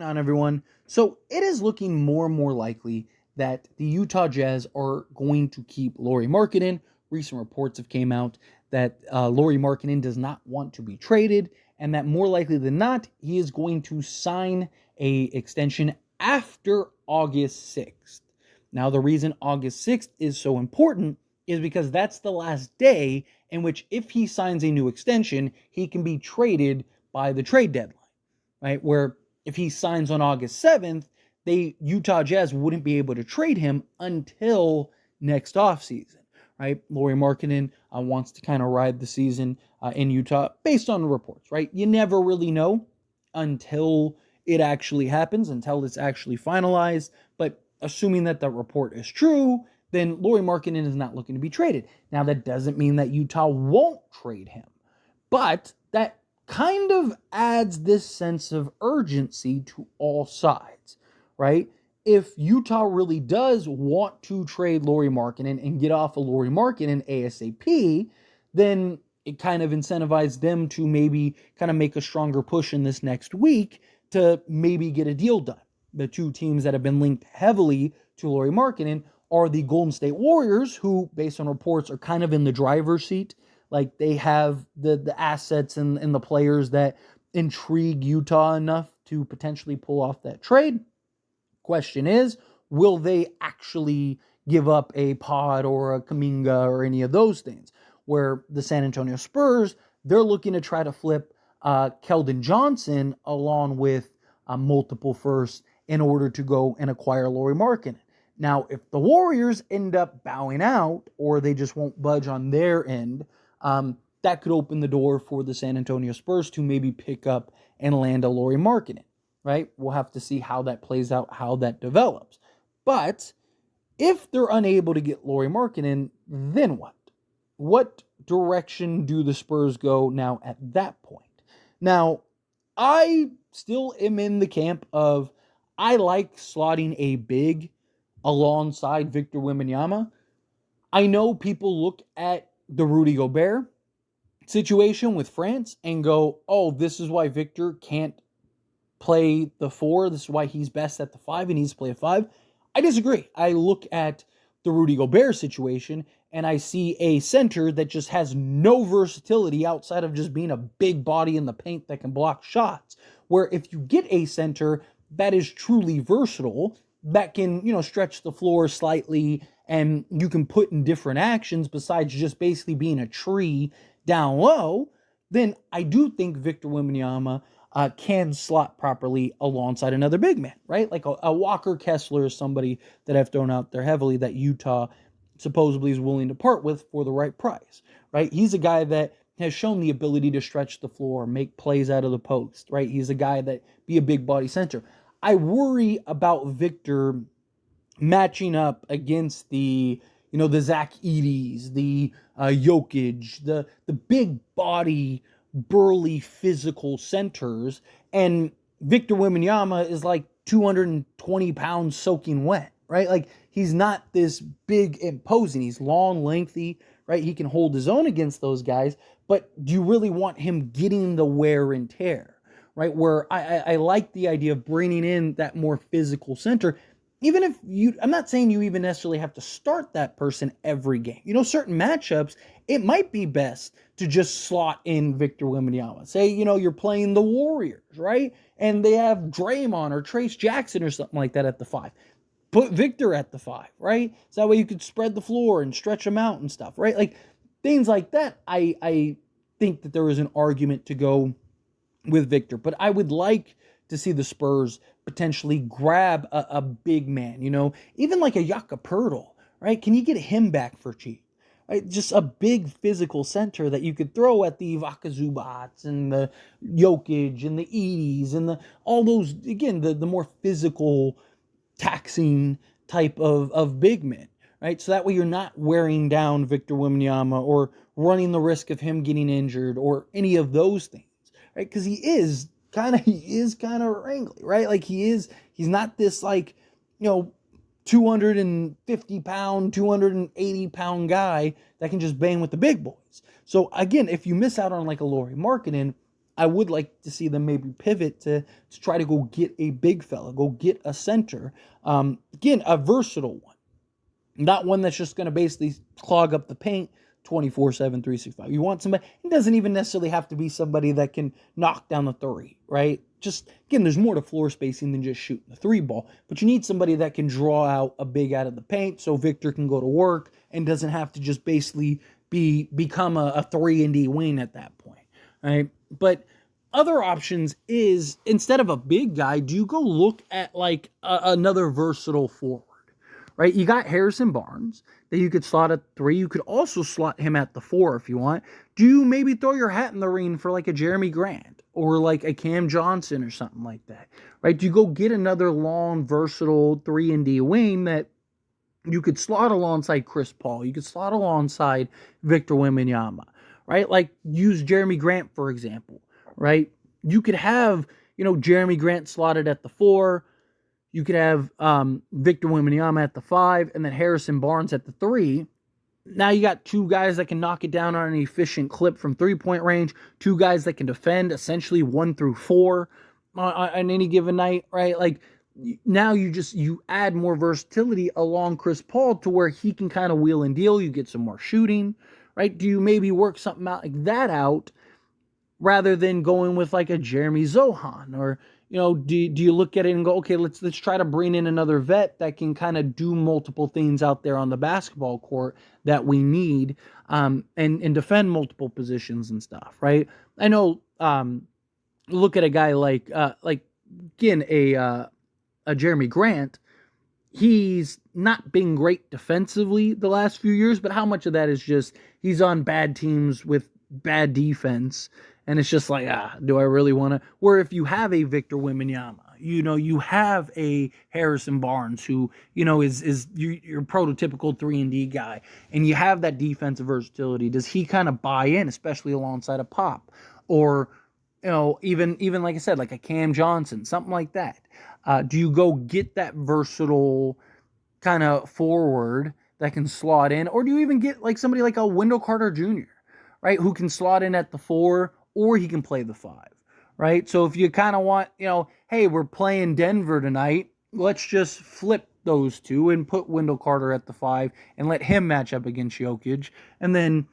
going on, everyone? So it is looking more and more likely that the Utah Jazz are going to keep Lauri Markkanen. Recent reports have came out that Lauri Markkanen does not want to be traded, and that more likely than not, he is going to sign a extension after August 6th. Now, the reason August 6th is so important is because that's the last day in which, if he signs a new extension, he can be traded by the trade deadline, right? Where if he signs on August 7th, Utah Jazz wouldn't be able to trade him until next offseason, right? Lauri Markkanen wants to kind of ride the season in Utah based on the reports, right? You never really know until it actually happens, until it's actually finalized. But assuming that the report is true, then Lauri Markkanen is not looking to be traded. Now, that doesn't mean that Utah won't trade him, but that kind of adds this sense of urgency to all sides, right? If Utah really does want to trade Lauri Markkanen and get off of Lauri Markkanen ASAP, then it kind of incentivizes them to maybe kind of make a stronger push in this next week to maybe get a deal done. The two teams that have been linked heavily to Lauri Markkanen are the Golden State Warriors, who, based on reports, are kind of in the driver's seat. Like, they have the assets and the players that intrigue Utah enough to potentially pull off that trade. Question is, will they actually give up a Pod or a Kuminga or any of those things? Where the San Antonio Spurs, they're looking to try to flip Keldon Johnson along with multiple firsts in order to go and acquire Lauri Markkanen. Now, if the Warriors end up bowing out or they just won't budge on their end, that could open the door for the San Antonio Spurs to maybe pick up and land a Lauri Markkanen, right? We'll have to see how that plays out, how that develops. But if they're unable to get Lauri Markkanen, then what? What direction do the Spurs go now at that point? Now, I still am in the camp of I like slotting a big alongside Victor Wembanyama. I know people look at the Rudy Gobert situation with France and go, oh, this is why Victor can't play the 4. This is why he's best at the 5 and he needs to play a 5. I disagree. I look at the Rudy Gobert situation and I see a center that just has no versatility outside of just being a big body in the paint that can block shots. Where if you get a center that is truly versatile, that can, stretch the floor slightly and you can put in different actions besides just basically being a tree down low, then I do think Victor Wembanyama can slot properly alongside another big man, right? Like a Walker Kessler is somebody that I've thrown out there heavily that Utah supposedly is willing to part with for the right price, right? He's a guy that has shown the ability to stretch the floor, make plays out of the post, right? He's a guy that be a big body center. I worry about Victor matching up against the Zach Edey's, the Jokic, the big body, burly, physical centers, and Victor Wembanyama is like 220 pounds soaking wet, right? Like, he's not this big, imposing. He's long, lengthy, right? He can hold his own against those guys, but do you really want him getting the wear and tear, right? Where I like the idea of bringing in that more physical center. Even if I'm not saying you even necessarily have to start that person every game. Certain matchups, it might be best to just slot in Victor Wembanyama. Say, you're playing the Warriors, right? And they have Draymond or Trace Jackson or something like that at the 5. Put Victor at the 5, right? So that way you could spread the floor and stretch them out and stuff, right? Like, things like that, I think that there is an argument to go with Victor. But I would like to see the Spurs potentially grab a big man, even like a Jakob Poeltl, right? Can you get him back for cheap? Right? Just a big physical center that you could throw at the Ivica Zubats and the Jokic and the Edey's and all those, again, the more physical, taxing type of big men, right? So that way you're not wearing down Victor Wembanyama or running the risk of him getting injured or any of those things, right? Because he is kind of wrangly, right? Like, he's not this 250 pound, 280 pound guy that can just bang with the big boys. So again, if you miss out on like a Lauri Markkanen, I would like to see them maybe pivot to try to go get a big fella, go get a center. Again, a versatile one. Not one that's just going to basically clog up the paint 24/7, 365. You want somebody, it doesn't even necessarily have to be somebody that can knock down the three, right? Just, again, there's more to floor spacing than just shooting the three ball, but you need somebody that can draw out a big out of the paint so Victor can go to work and doesn't have to just basically become a 3-and-D wing at that point, right? But other options is, instead of a big guy, do you go look at like another versatile forward? Right, you got Harrison Barnes that you could slot at 3. You could also slot him at the 4 if you want. Do you maybe throw your hat in the ring for like a Jeremy Grant or like a Cam Johnson or something like that? Right? Do you go get another long, versatile 3-and-D wing that you could slot alongside Chris Paul? You could slot alongside Victor Wembanyama, right? Like use Jeremy Grant, for example, right? You could have, Jeremy Grant slotted at the 4. You could have Victor Wembanyama at the 5 and then Harrison Barnes at the 3. Now you got 2 guys that can knock it down on an efficient clip from 3-point range, 2 guys that can defend essentially 1 through 4 on any given night, right? Like now you add more versatility along Chris Paul to where he can kind of wheel and deal. You get some more shooting, right? Do you maybe work something out like that out rather than going with like a Jeremy Zohan? Or do you look at it and go, okay, let's try to bring in another vet that can kind of do multiple things out there on the basketball court that we need, and defend multiple positions and stuff, right? I know, look at a guy like again, a Jeremy Grant. He's not been great defensively the last few years, but how much of that is just he's on bad teams with bad defense? And it's just like, do I really want to? Where if you have a Victor Wembanyama, you have a Harrison Barnes who, is your prototypical 3-and-D guy, and you have that defensive versatility. Does he kind of buy in, especially alongside a Pop? Or, even like I said, like a Cam Johnson, something like that. Do you go get that versatile kind of forward that can slot in? Or do you even get like somebody like a Wendell Carter Jr., right, who can slot in at the 4, or he can play the 5, right? So if you kind of want, hey, we're playing Denver tonight, let's just flip those 2 and put Wendell Carter at the 5 and let him match up against Jokic. And then,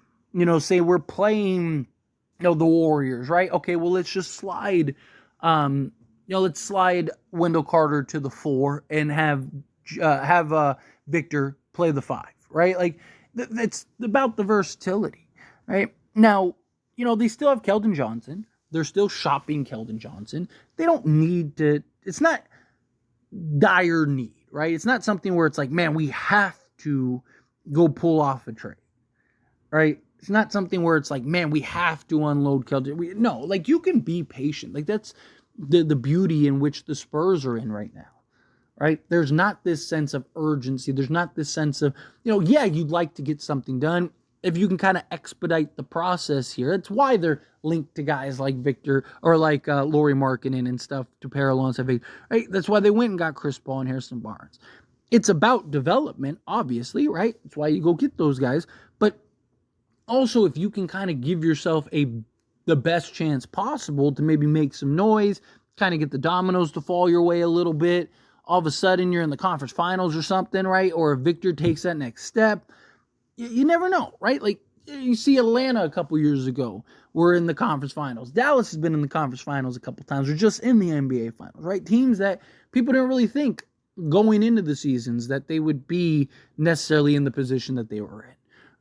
say we're playing, the Warriors, right? Okay, well, let's just slide, let's slide Wendell Carter to the 4 and have Victor play the 5, right? Like, it's about the versatility, right? Now, they still have Keldon Johnson. They're still shopping Keldon Johnson. They don't need to, it's not dire need, right? It's not something where it's like, man, we have to go pull off a trade, right? It's not something where it's like, man, we have to unload Keldon. No, like you can be patient. Like that's the beauty in which the Spurs are in right now, right? There's not this sense of urgency. There's not this sense of, you'd like to get something done. If you can kind of expedite the process here, that's why they're linked to guys like Victor or like Lauri Markkanen and stuff to pair alongside Victor. Right? That's why they went and got Chris Paul and Harrison Barnes. It's about development, obviously, right? That's why you go get those guys. But also, if you can kind of give yourself the best chance possible to maybe make some noise, kind of get the dominoes to fall your way a little bit, all of a sudden you're in the conference finals or something, right? Or if Victor takes that next step. You never know, right? Like, you see Atlanta a couple years ago were in the conference finals. Dallas has been in the conference finals a couple times, or just in the NBA finals, right? Teams that people didn't really think going into the seasons that they would be necessarily in the position that they were in,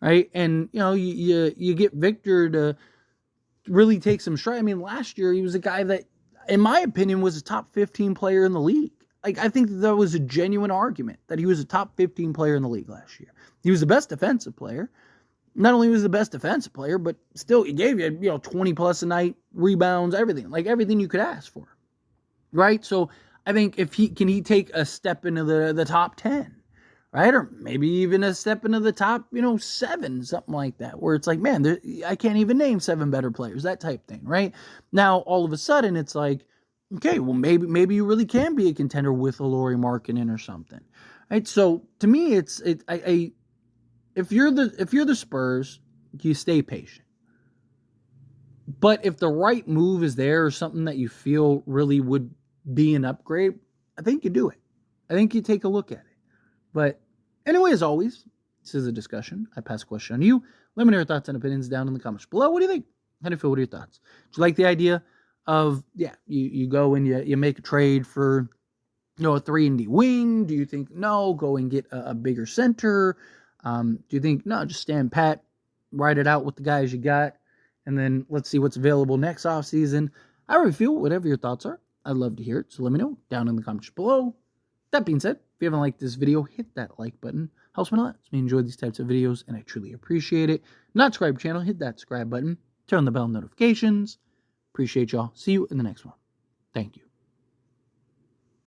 right? And, you get Victor to really take some stride. I mean, last year he was a guy that, in my opinion, was a top 15 player in the league. Like, I think that was a genuine argument that he was a top 15 player in the league last year. He was the best defensive player. Not only was he the best defensive player, but still he gave you, 20 plus a night, rebounds, everything. Like everything you could ask for. Right? So I think if he take a step into the top 10, right? Or maybe even a step into the top, 7, something like that, where it's like, man, I can't even name 7 better players, that type thing, right? Now, all of a sudden, it's like, okay, well, maybe you really can be a contender with a Lauri Markkanen or something, right? So to me, if you're the Spurs, you stay patient. But if the right move is there or something that you feel really would be an upgrade, I think you do it. I think you take a look at it. But anyway, as always, this is a discussion. I pass a question on to you. Let me know your thoughts and opinions down in the comments below. What do you think? How do you feel? What are your thoughts? Do you like the idea of, you go and you make a trade for, a 3-and-D wing? Do you think, no, go and get a bigger center? Do you think, no, just stand pat, ride it out with the guys you got, and then let's see what's available next offseason? However you feel, whatever your thoughts are, I'd love to hear it. So let me know down in the comments below. That being said, if you haven't liked this video, hit that like button. Helps me a lot. So we enjoy these types of videos, and I truly appreciate it. Not subscribe to the channel, hit that subscribe button. Turn on the bell notifications. Appreciate y'all. See you in the next one. Thank you.